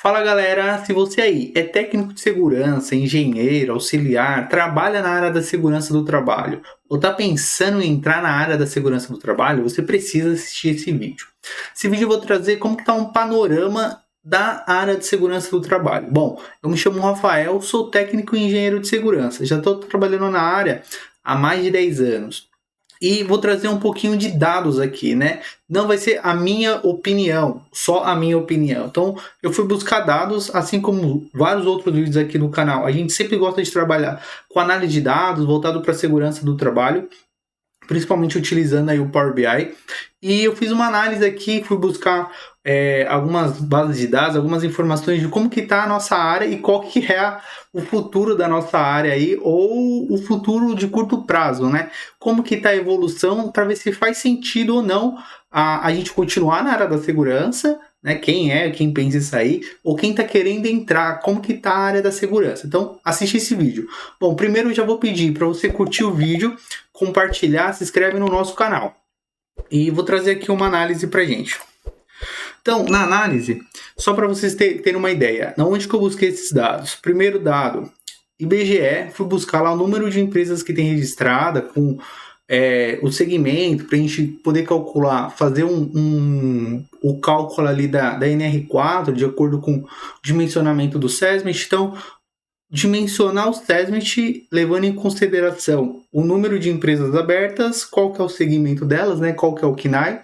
Fala galera, se você aí é técnico de segurança, engenheiro, auxiliar, trabalha na área da segurança do trabalho ou está pensando em entrar na área da segurança do trabalho, você precisa assistir esse vídeo. Esse vídeo eu vou trazer como está um panorama da área de segurança do trabalho. Bom, eu me chamo Rafael, sou técnico e engenheiro de segurança, já estou trabalhando na área há mais de 10 anos. E vou trazer um pouquinho de dados aqui, né? Não vai ser a minha opinião, só a minha opinião. Então, eu fui buscar dados, assim como vários outros vídeos aqui no canal. A gente sempre gosta de trabalhar com análise de dados, voltado para a segurança do trabalho, principalmente utilizando aí o Power BI. E eu fiz uma análise aqui, fui buscar algumas bases de dados, algumas informações de como que está a nossa área e qual que é o futuro da nossa área aí, ou o futuro de curto prazo, né? Como que está a evolução, para ver se faz sentido ou não a gente continuar na área da segurança, né? Quem pensa isso aí, ou quem está querendo entrar, como que está a área da segurança. Então, assiste esse vídeo. Bom, primeiro eu já vou pedir para você curtir o vídeo, compartilhar, se inscreve no nosso canal. E vou trazer aqui uma análise para gente. Então, na análise, só para vocês terem uma ideia, onde que eu busquei esses dados? Primeiro dado, IBGE, fui buscar lá o número de empresas que tem registrada com o segmento, para a gente poder calcular, fazer o cálculo ali da NR4, de acordo com o dimensionamento do SESMIT. Então, dimensionar o SESMIT levando em consideração o número de empresas abertas, qual que é o segmento delas, né? Qual que é o KNAI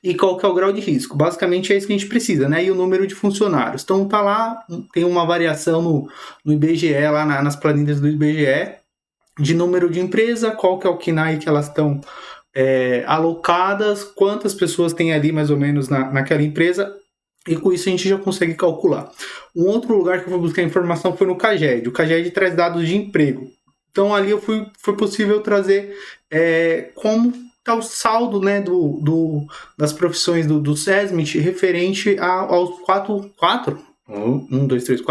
e qual que é o grau de risco. Basicamente é isso que a gente precisa, né? E o número de funcionários. Então tá lá, tem uma variação no IBGE, lá nas planilhas do IBGE, de número de empresa, qual que é o KNAI que elas estão alocadas, quantas pessoas tem ali mais ou menos naquela empresa. E com isso a gente já consegue calcular. Um outro lugar que eu fui buscar informação foi no CAGED. O CAGED traz dados de emprego. Então ali foi possível trazer como está o saldo, né, das profissões do SESMIT referente aos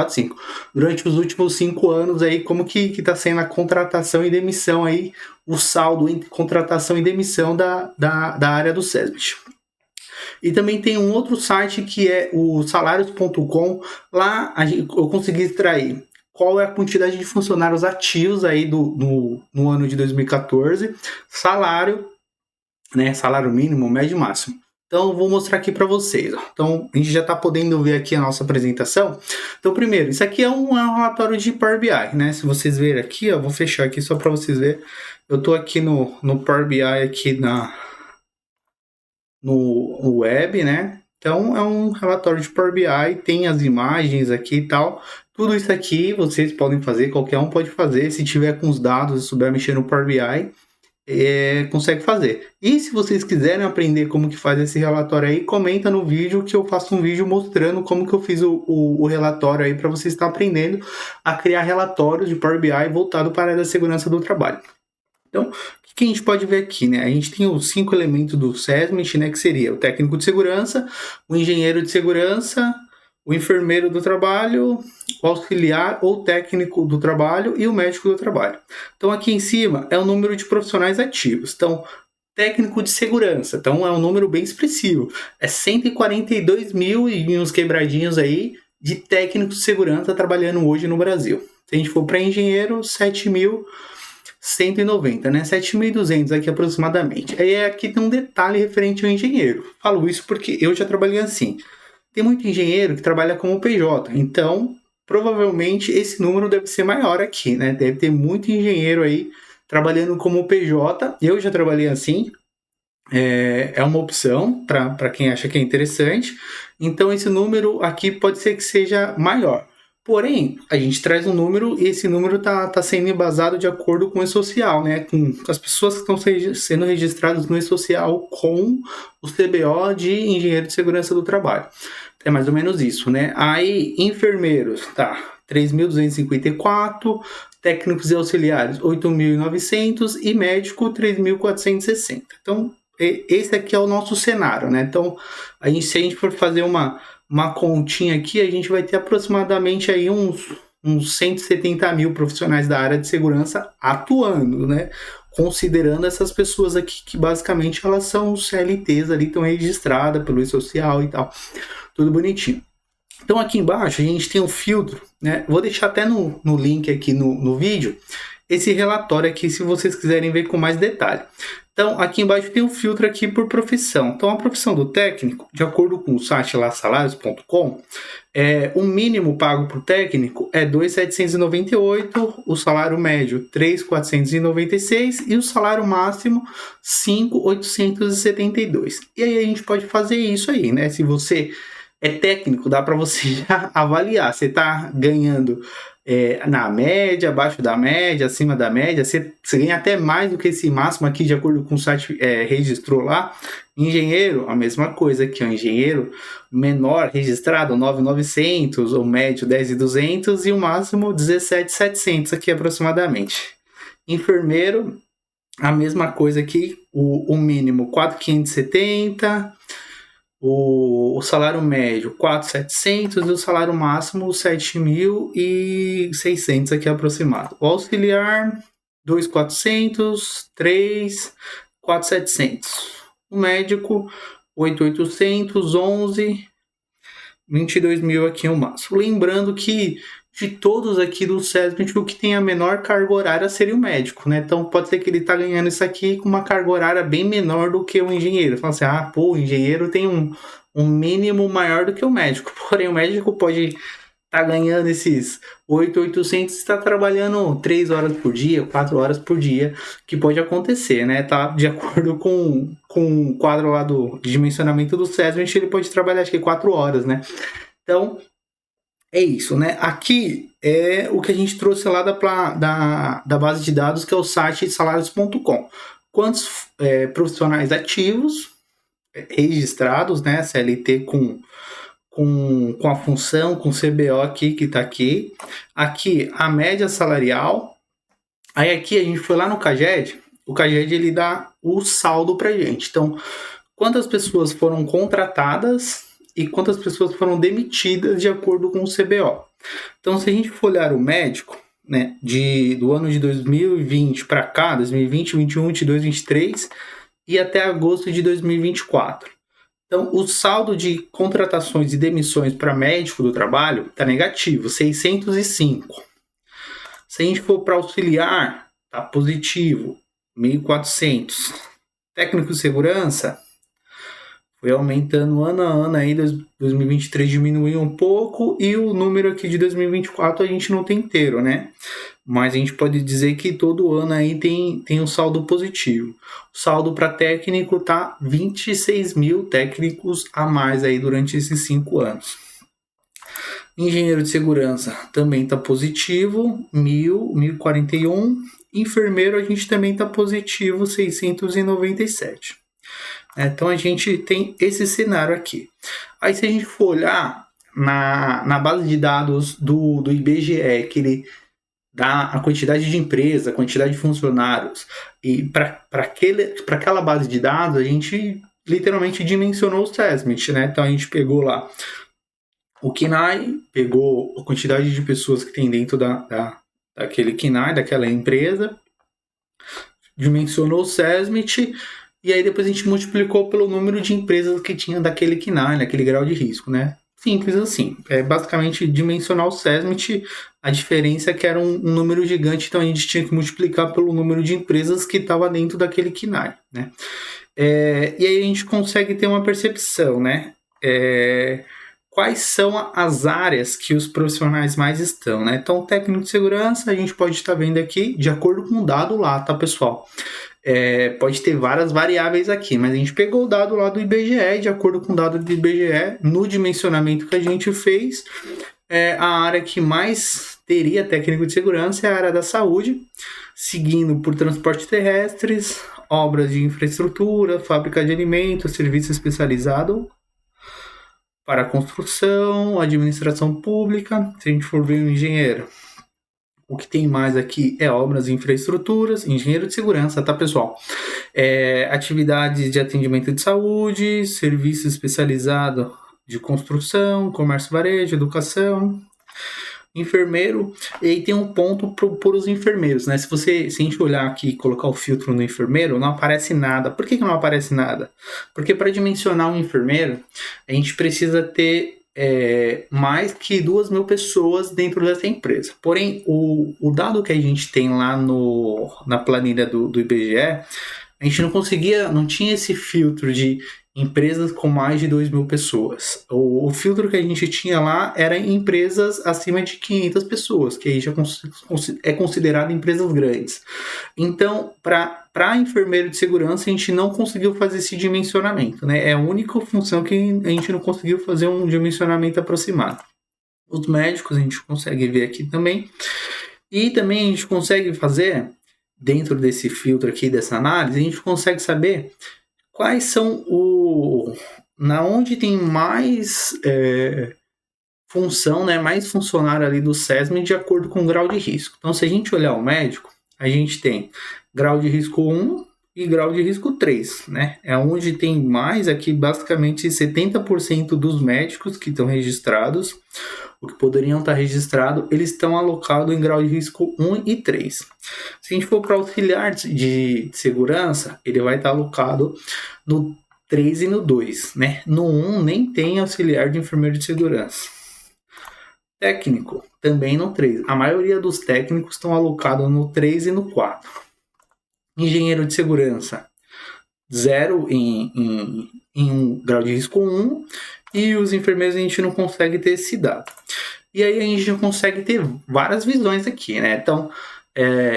5. Durante os últimos 5 anos aí, como que está sendo a contratação e demissão aí, o saldo entre contratação e demissão da área do SESMIT. E também tem um outro site que é o salarios.com. Lá eu consegui extrair qual é a quantidade de funcionários ativos aí no ano de 2014, salário, né, salário mínimo, médio e máximo. Então, eu vou mostrar aqui para vocês. Ó. Então, a gente já está podendo ver aqui a nossa apresentação. Então, primeiro, isso aqui é um relatório de Power BI, né? Se vocês verem aqui, ó, vou fechar aqui só para vocês verem. Eu estou aqui no Power BI aqui no web, né? Então é um relatório de Power BI, tem as imagens aqui e tal. Tudo isso aqui vocês podem fazer, qualquer um pode fazer. Se tiver com os dados e souber mexer no Power BI, consegue fazer. E se vocês quiserem aprender como que faz esse relatório aí, comenta no vídeo que eu faço um vídeo mostrando como que eu fiz o relatório aí, para vocês estar aprendendo a criar relatórios de Power BI voltado para a área da segurança do trabalho. Então, o que a gente pode ver aqui, né? A gente tem os 5 elementos do SESMIT, né? Que seria o técnico de segurança, o engenheiro de segurança, o enfermeiro do trabalho, o auxiliar ou técnico do trabalho e o médico do trabalho. Então, aqui em cima é o número de profissionais ativos. Então, técnico de segurança. Então, é um número bem expressivo. É 142 mil e uns quebradinhos aí de técnicos de segurança trabalhando hoje no Brasil. Se a gente for para engenheiro, 7.190, né? 7.200 aqui aproximadamente. Aí aqui tem um detalhe referente ao engenheiro. Falo isso porque eu já trabalhei assim. Tem muito engenheiro que trabalha como PJ, então provavelmente esse número deve ser maior aqui, né? Deve ter muito engenheiro aí trabalhando como PJ. Eu já trabalhei assim. É uma opção para quem acha que é interessante. Então esse número aqui pode ser que seja maior. Porém, a gente traz um número e esse número está sendo embasado de acordo com o E-Social, né? Com as pessoas que estão sendo registradas no E-Social com o CBO de Engenheiro de Segurança do Trabalho. É mais ou menos isso, né? Aí, enfermeiros, tá? 3.254, técnicos e auxiliares, 8.900 e médico, 3.460. Então, esse aqui é o nosso cenário, né? Então, se a gente for fazer uma continha aqui, a gente vai ter aproximadamente aí uns 170 mil profissionais da área de segurança atuando, né? Considerando essas pessoas aqui que basicamente elas são CLTs ali, estão registradas pelo E-Social e tal, tudo bonitinho. Então aqui embaixo a gente tem um filtro, né? Vou deixar até no link aqui no vídeo esse relatório aqui, se vocês quiserem ver com mais detalhe. Então aqui embaixo tem um filtro aqui por profissão. Então a profissão do técnico, de acordo com o site lá salários.com, o mínimo pago para o técnico é 2.798, o salário médio 3.496 e o salário máximo 5.872. E aí a gente pode fazer isso aí, né? Se você é técnico, dá para você já avaliar. Você está ganhando na média, abaixo da média, acima da média, você ganha até mais do que esse máximo aqui, de acordo com o site registrou lá. Engenheiro, a mesma coisa aqui, o engenheiro menor registrado 9.900, o médio 10.200 e o máximo 17.700 aqui aproximadamente. Enfermeiro, a mesma coisa aqui, o mínimo 4.570, o salário médio 4.700 e o salário máximo 7.600 aqui aproximado. O auxiliar 2.400, 3, 4.700. O médico 8.800, 11, 22 mil aqui o máximo. Lembrando que de todos aqui do SESMIT, o que tem a menor carga horária seria o médico, né? Então pode ser que ele tá ganhando isso aqui com uma carga horária bem menor do que o engenheiro. Fala assim, o engenheiro tem um mínimo maior do que o médico. Porém, o médico pode tá ganhando esses 8.800 e está trabalhando 3 horas por dia, 4 horas por dia, que pode acontecer, né? Tá de acordo com o quadro lá de dimensionamento do SESMIT, ele pode trabalhar acho que 4 horas, né? Então, é isso, né? Aqui é o que a gente trouxe lá da base de dados, que é o site salários.com. Quantos profissionais ativos, registrados, né? CLT com a função, com o CBO aqui, que está aqui. Aqui, a média salarial. Aí aqui a gente foi lá no CAGED. O CAGED, ele dá o saldo pra gente. Então, quantas pessoas foram contratadas e quantas pessoas foram demitidas de acordo com o CBO. Então, se a gente for olhar o médico, né, do ano de 2020 para cá, 2020, 2021, 2022, 2023 e até agosto de 2024. Então, o saldo de contratações e demissões para médico do trabalho está negativo, 605. Se a gente for para auxiliar, está positivo, 1.400. Técnico de segurança foi aumentando ano a ano, aí 2023 diminuiu um pouco e o número aqui de 2024 a gente não tem inteiro, né? Mas a gente pode dizer que todo ano aí tem um saldo positivo. O saldo para técnico tá 26 mil técnicos a mais aí durante esses 5 anos. Engenheiro de segurança também tá positivo, 1.041. Enfermeiro a gente também tá positivo, 697. Então a gente tem esse cenário aqui. Aí se a gente for olhar na base de dados do IBGE, que ele dá a quantidade de empresa, a quantidade de funcionários, e para aquela base de dados a gente literalmente dimensionou o SESMIT, né? Então a gente pegou lá o KNAI, pegou a quantidade de pessoas que tem dentro daquele KNAI, daquela empresa, dimensionou o SESMIT. E aí depois a gente multiplicou pelo número de empresas que tinha daquele KNAI, naquele grau de risco, né? Simples assim. É basicamente dimensionar o SESMIT. A diferença é que era um número gigante, então a gente tinha que multiplicar pelo número de empresas que estava dentro daquele KNAI, né? E aí a gente consegue ter uma percepção, né? Quais são as áreas que os profissionais mais estão, né? Então, técnico de segurança, a gente pode estar vendo aqui de acordo com o dado lá, tá, pessoal? Pode ter várias variáveis aqui, mas a gente pegou o dado lá do IBGE, de acordo com o dado do IBGE, no dimensionamento que a gente fez, a área que mais teria técnico de segurança é a área da saúde, seguindo por transportes terrestres, obras de infraestrutura, fábrica de alimentos, serviço especializado para construção, administração pública. Se a gente for ver o engenheiro, o que tem mais aqui é obras e infraestruturas, engenheiro de segurança, tá, pessoal? Atividades de atendimento de saúde, serviço especializado de construção, comércio varejo, educação, enfermeiro. E aí tem um ponto para os enfermeiros, né? Se a gente olhar aqui e colocar o filtro no enfermeiro, não aparece nada. Por que não aparece nada? Porque para dimensionar um enfermeiro, a gente precisa ter mais que 2.000 pessoas dentro dessa empresa. Porém, o dado que a gente tem lá na planilha do IBGE, a gente não tinha esse filtro de empresas com mais de 2.000 pessoas. O filtro que a gente tinha lá era empresas acima de 500 pessoas, que aí já é considerado empresas grandes. Então, para enfermeiro de segurança, a gente não conseguiu fazer esse dimensionamento, né? É a única função que a gente não conseguiu fazer um dimensionamento aproximado. Os médicos a gente consegue ver aqui também. E também a gente consegue fazer, dentro desse filtro aqui, dessa análise, a gente consegue saber quais são na onde tem mais função, né, mais funcionário ali do SESM de acordo com o grau de risco. Então, se a gente olhar o médico, a gente tem grau de risco 1 e grau de risco 3, né? É onde tem mais aqui, basicamente 70% dos médicos que estão registrados, o que poderiam estar registrados, eles estão alocados em grau de risco 1 e 3. Se a gente for para auxiliar de segurança, ele vai estar alocado no 3 e no 2, né? No 1 nem tem auxiliar de enfermeiro de segurança. Técnico, também no 3. A maioria dos técnicos estão alocados no 3 e no 4. Engenheiro de segurança, 0 em um grau de risco 1. E os enfermeiros a gente não consegue ter esse dado. E aí a gente já consegue ter várias visões aqui, né? Então,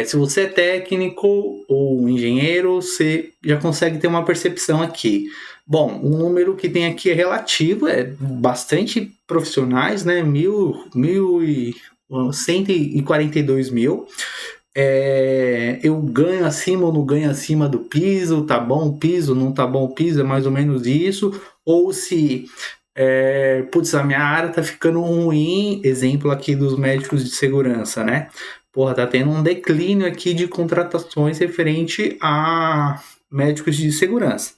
se você é técnico ou engenheiro, você já consegue ter uma percepção aqui. Bom, o número que tem aqui é relativo, é bastante profissionais, né? 142 mil. Eu ganho acima ou não ganho acima do piso, tá bom o piso, não tá bom o piso, é mais ou menos isso. Ou se, a minha área tá ficando ruim, exemplo aqui dos médicos de segurança, né? Porra, tá tendo um declínio aqui de contratações referente a médicos de segurança.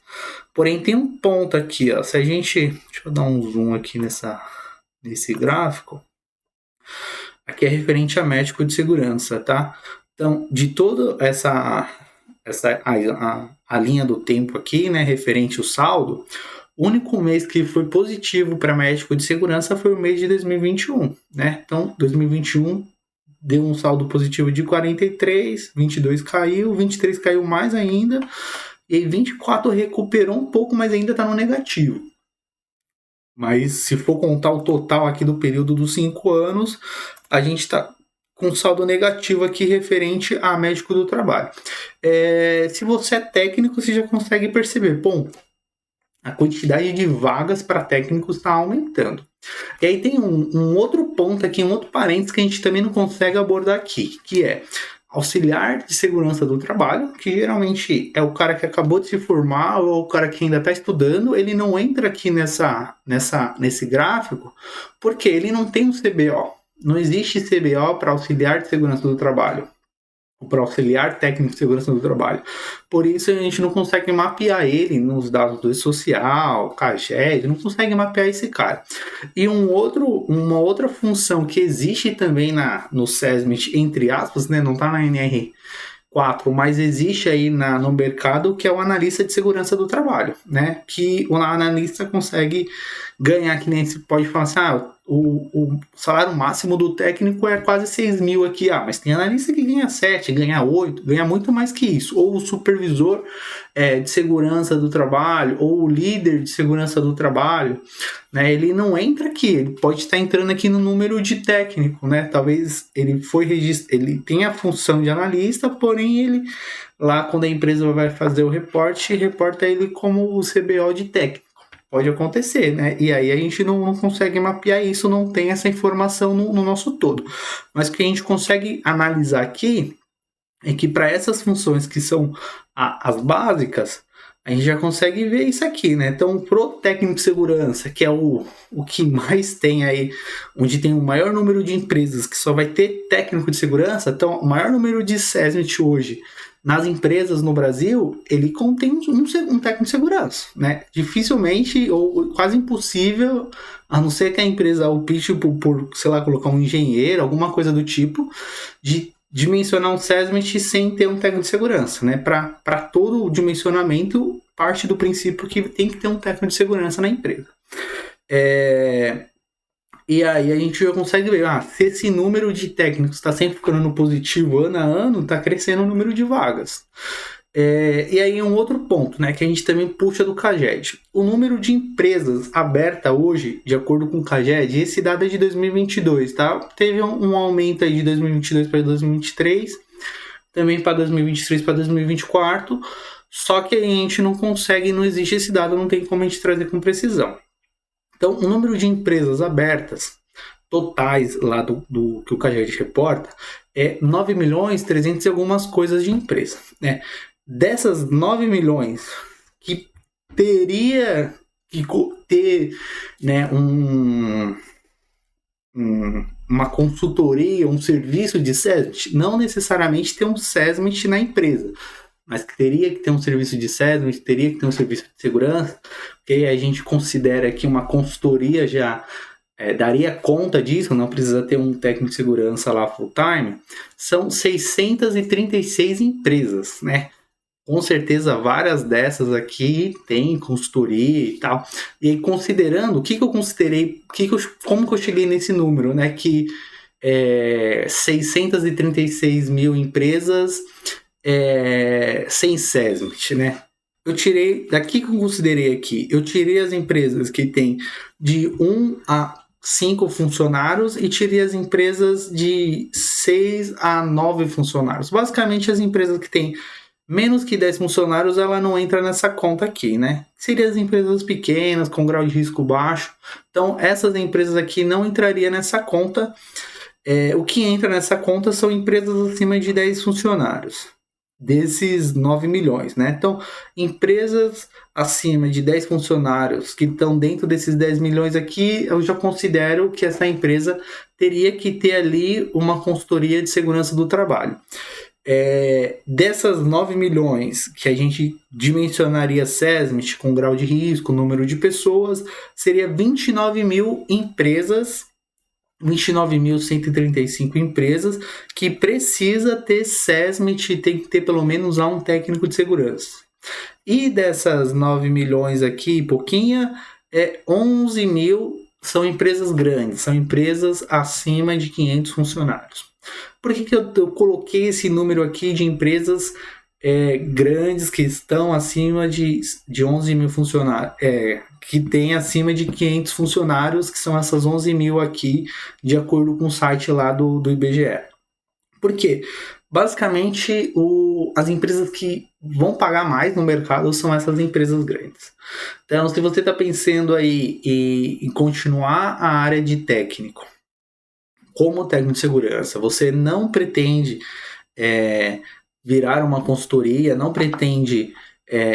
Porém, tem um ponto aqui, ó. Se a gente... Deixa eu dar um zoom aqui nesse gráfico. Aqui é referente a médico de segurança, tá? Então, de toda a linha do tempo aqui, né, referente ao saldo, o único mês que foi positivo para médico de segurança foi o mês de 2021, né? Então, 2021 deu um saldo positivo de 43, 22 caiu, 23 caiu mais ainda, e 24 recuperou um pouco, mas ainda está no negativo. Mas se for contar o total aqui do período dos 5 anos, a gente está com saldo negativo aqui referente a médico do trabalho. Se você é técnico, você já consegue perceber, bom, a quantidade de vagas para técnicos está aumentando. E aí tem um outro ponto aqui, um outro parênteses que a gente também não consegue abordar aqui, que é auxiliar de segurança do trabalho, que geralmente é o cara que acabou de se formar ou o cara que ainda está estudando, ele não entra aqui nesse gráfico porque ele não tem um CBO. Não existe CBO para auxiliar de segurança do trabalho, ou para auxiliar técnico de segurança do trabalho. Por isso a gente não consegue mapear ele nos dados do social, CAGED, não consegue mapear esse cara. E uma outra função que existe também no SESMIT, entre aspas, né, não está na NR4, mas existe aí no mercado, que é o analista de segurança do trabalho, né? Que o analista consegue ganhar, que nem se pode falar assim, o salário máximo do técnico é quase 6 mil aqui, mas tem analista que ganha 7, ganha 8, ganha muito mais que isso. Ou o supervisor de segurança do trabalho, ou o líder de segurança do trabalho, né? Ele não entra aqui, ele pode estar entrando aqui no número de técnico, né? Talvez ele tenha a função de analista, porém ele, lá quando a empresa vai fazer o reporte, reporta ele como o CBO de técnico. Pode acontecer, né? E aí a gente não consegue mapear isso, não tem essa informação no nosso todo. Mas o que a gente consegue analisar aqui é que para essas funções que são as básicas, a gente já consegue ver isso aqui, né? Então, pro técnico de segurança, que é o que mais tem aí, onde tem o maior número de empresas que só vai ter técnico de segurança, então o maior número de SESMIT hoje nas empresas no Brasil, ele contém um técnico de segurança, né? Dificilmente ou quase impossível, a não ser que a empresa opte por, sei lá, colocar um engenheiro, alguma coisa do tipo, de dimensionar um SESMIT sem ter um técnico de segurança, né? Para todo o dimensionamento, parte do princípio que tem que ter um técnico de segurança na empresa. E aí a gente já consegue ver, se esse número de técnicos está sempre ficando no positivo ano a ano, está crescendo o número de vagas. E aí um outro ponto, né, que a gente também puxa do CAGED. O número de empresas abertas hoje, de acordo com o CAGED, esse dado é de 2022, tá? Teve um aumento aí de 2022 para 2023, também para 2023 para 2024, só que a gente não consegue, não existe esse dado, não tem como a gente trazer com precisão. Então, o número de empresas abertas totais lá do que o CAGED reporta é 9 milhões 300 e algumas coisas de empresa, né? Dessas 9 milhões que teria que ter, né, uma consultoria, um serviço de SESMIT, não necessariamente ter um SESMIT na empresa, mas que teria que ter um serviço de SESMIT, teria que ter um serviço de segurança, porque a gente considera que uma consultoria já daria conta disso, não precisa ter um técnico de segurança lá full time. São 636 empresas, né? Com certeza várias dessas aqui tem consultoria e tal. E aí, considerando, o que eu considerei, como que eu cheguei nesse número, né? Que 636 mil empresas sem SESMIT, né? Eu tirei, daqui que eu considerei aqui, eu tirei as empresas que tem de 1 a 5 funcionários e tirei as empresas de 6 a 9 funcionários. Basicamente, as empresas que têm menos que 10 funcionários, ela não entra nessa conta aqui, né? Seriam as empresas pequenas, com grau de risco baixo. Então, essas empresas aqui não entrariam nessa conta. O que entra nessa conta são empresas acima de 10 funcionários. Desses 9 milhões, né? Então, empresas acima de 10 funcionários que estão dentro desses 10 milhões aqui, eu já considero que essa empresa teria que ter ali uma consultoria de segurança do trabalho. Dessas 9 milhões que a gente dimensionaria SESMIT com grau de risco, número de pessoas, seria 29 mil empresas, 29.135 empresas que precisa ter SESMIT, tem que ter pelo menos um técnico de segurança. E dessas 9 milhões aqui, pouquinha, 11 mil são empresas grandes, são empresas acima de 500 funcionários. Por que eu coloquei esse número aqui de empresas grandes que estão acima de 11 mil funcionários, que tem acima de 500 funcionários, que são essas 11 mil aqui, de acordo com o site lá do IBGE. Por quê? Basicamente, as empresas que vão pagar mais no mercado são essas empresas grandes. Então, se você está pensando aí em continuar a área de técnico, como técnico de segurança, você não pretende virar uma consultoria, não pretende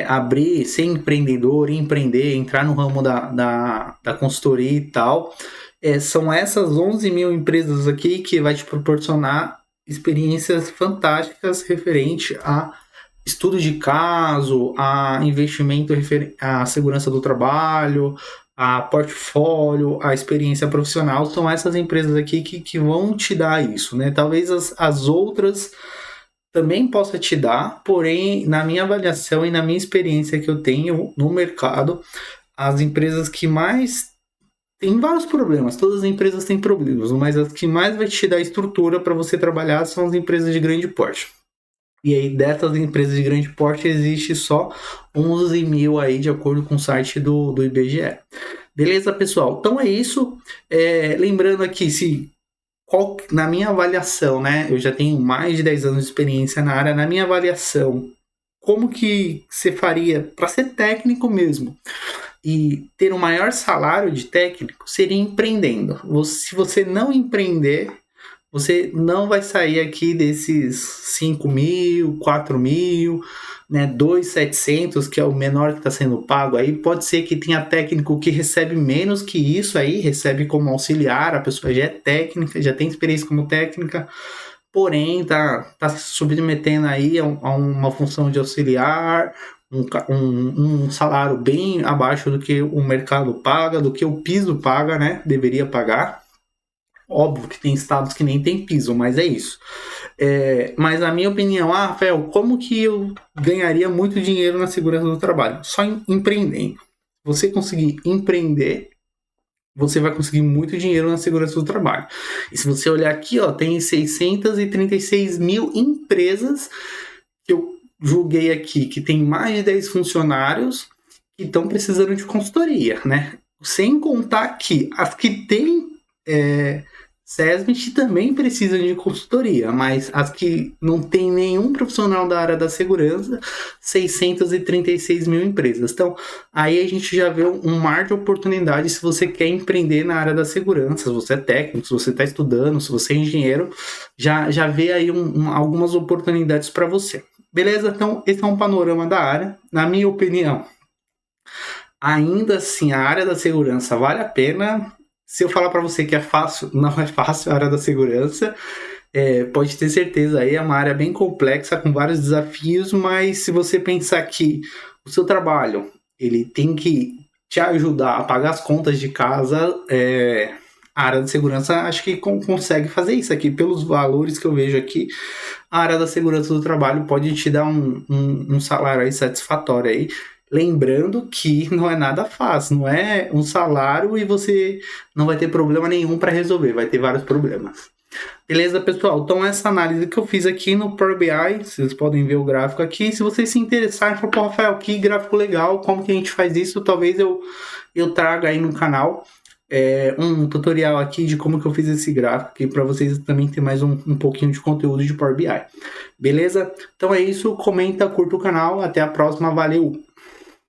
abrir, ser empreendedor, empreender, entrar no ramo da consultoria e tal, são essas 11 mil empresas aqui que vai te proporcionar experiências fantásticas referente a estudo de caso, a investimento à segurança do trabalho, a portfólio, a experiência profissional. São essas empresas aqui que vão te dar isso, né? Talvez as outras também possa te dar, porém, na minha avaliação e na minha experiência que eu tenho no mercado, as empresas que mais tem vários problemas, todas as empresas têm problemas, mas as que mais vai te dar estrutura para você trabalhar são as empresas de grande porte. E aí, dessas empresas de grande porte, existe só 11 mil aí, de acordo com o site do IBGE. Beleza, pessoal? Então é isso. Lembrando aqui, na minha avaliação, né? Eu já tenho mais de 10 anos de experiência na área. Na minha avaliação, como que você faria para ser técnico mesmo e ter um maior salário de técnico? Seria empreendendo. Se você não empreender, você não vai sair aqui desses 5 mil, 4 mil, né, 2.700, que é o menor que está sendo pago aí. Pode ser que tenha técnico que recebe menos que isso aí, recebe como auxiliar, a pessoa já é técnica, já tem experiência como técnica, porém tá se submetendo aí a uma função de auxiliar, um salário bem abaixo do que o mercado paga, do que o piso paga, né, deveria pagar. Óbvio que tem estados que nem tem piso, mas é isso. Mas na minha opinião, Rafael, como que eu ganharia muito dinheiro na segurança do trabalho? Só empreendendo. Você conseguir empreender, você vai conseguir muito dinheiro na segurança do trabalho. E se você olhar aqui, ó, tem 636 mil empresas que eu julguei aqui, que tem mais de 10 funcionários que estão precisando de consultoria, né? Sem contar que as que têm SESMIT também precisam de consultoria, mas as que não tem nenhum profissional da área da segurança, 636 mil empresas. Então, aí a gente já vê um mar de oportunidades se você quer empreender na área da segurança, se você é técnico, se você está estudando, se você é engenheiro, já vê aí algumas oportunidades para você. Beleza? Então, esse é um panorama da área. Na minha opinião, ainda assim, a área da segurança vale a pena. Se eu falar para você que é fácil, não é fácil a área da segurança. Pode ter certeza, aí é uma área bem complexa, com vários desafios, mas se você pensar que o seu trabalho ele tem que te ajudar a pagar as contas de casa, a área de segurança acho que consegue fazer isso aqui. Pelos valores que eu vejo aqui, a área da segurança do trabalho pode te dar um salário aí satisfatório aí. Lembrando que não é nada fácil, não é um salário e você não vai ter problema nenhum para resolver, vai ter vários problemas. Beleza, pessoal? Então essa análise que eu fiz aqui no Power BI, vocês podem ver o gráfico aqui. Se vocês se interessarem, falar, pô, Rafael, que gráfico legal, como que a gente faz isso? Talvez eu traga aí no canal um tutorial aqui de como que eu fiz esse gráfico aqui para vocês também ter mais um pouquinho de conteúdo de Power BI. Beleza? Então é isso, comenta, curta o canal, até a próxima, valeu!